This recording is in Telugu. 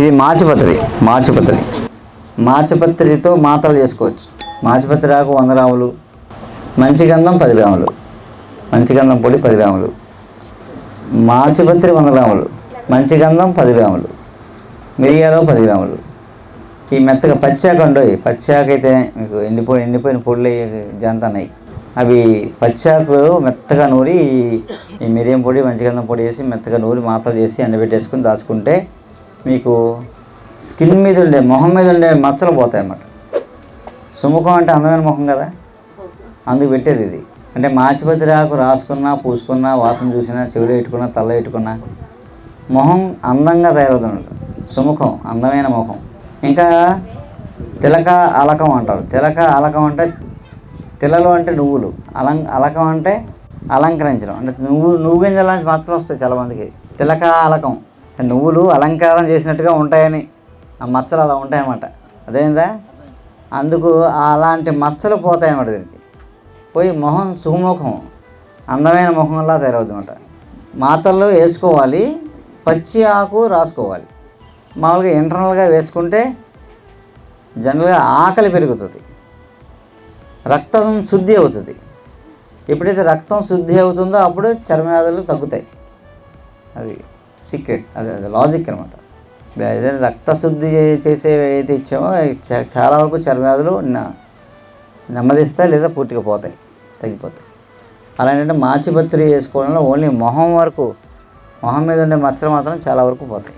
ఇది మాచిపత్రితో మాతలు చేసుకోవచ్చు. మాచిపత్రి ఆకు 100 గ్రాములు, మంచి గంధం 10 గ్రాములు, మంచి గంధం పొడి 10 గ్రాములు, మాచిపత్రి 100 గ్రాములు, మంచి గంధం 10 గ్రాములు, మిరియాలు 10 గ్రాములు. ఈ మెత్తగా పచ్చాకు ఉండవు. పచ్చాకు అయితే మీకు ఎండిపోయిన పొడులు జంతన్నాయి. అవి పచ్చాకు మెత్తగా నూరి ఈ మిరియం పొడి మంచి గంధం పొడి వేసి మెత్తగా నూరి మాతలు చేసి ఎండబెట్టేసుకుని దాచుకుంటే మీకు స్కిన్ మీద ఉండే మొహం మీద ఉండే మచ్చలు పోతాయి అన్నమాట. సుముఖం అంటే అందమైన ముఖం కదా, అందుకు పెట్టేది ఇది. అంటే మాచిపత్రి ఆకు రాసుకున్నా, పూసుకున్నా, వాసన చూసినా, చెవిలో పెట్టుకున్నా, తల పెట్టుకున్నా మొహం అందంగా తయారవుతుంది. సుముఖం అందమైన ముఖం. ఇంకా తిలక అలకం అంటారు. తిలక అలకం అంటే తిలలు అంటే నువ్వులు, అలకం అంటే అలంకరించడం. అంటే నువ్వు గింజల నుంచి మచ్చలు వస్తాయి చాలామందికి. తిలక అలకం అంటే నువ్వులు అలంకారం చేసినట్టుగా ఉంటాయని, ఆ మచ్చలు అలా ఉంటాయన్నమాట. అదేందా, అందుకు అలాంటి మచ్చలు పోతాయన్నమాట. దీనికి పోయి మొహం సుముఖం అందమైన ముఖంలా తయారవుతుంది అన్నమాట. మాతల్లో వేసుకోవాలి, పచ్చి ఆకు రాసుకోవాలి. మామూలుగా ఇంటర్నల్గా వేసుకుంటే జనరల్గా ఆకలి పెరుగుతుంది, రక్తం శుద్ధి అవుతుంది. ఎప్పుడైతే రక్తం శుద్ధి అవుతుందో అప్పుడు చర్మవ్యాధులు తగ్గుతాయి. అది సీక్రెట్, అది లాజిక్ అనమాట. ఏదైతే రక్త శుద్ధి చేసే ఏదైతే ఇచ్చామో చాలా వరకు చర్మవ్యాధులు నెమ్మదిస్తాయి లేదా పూర్తిగా పోతాయి, తగ్గిపోతాయి. అలాంటి మాచిపత్రి వేసుకోవడంలో ఓన్లీ మొహం మీద ఉండే మచ్చలు మాత్రం చాలా వరకు పోతాయి.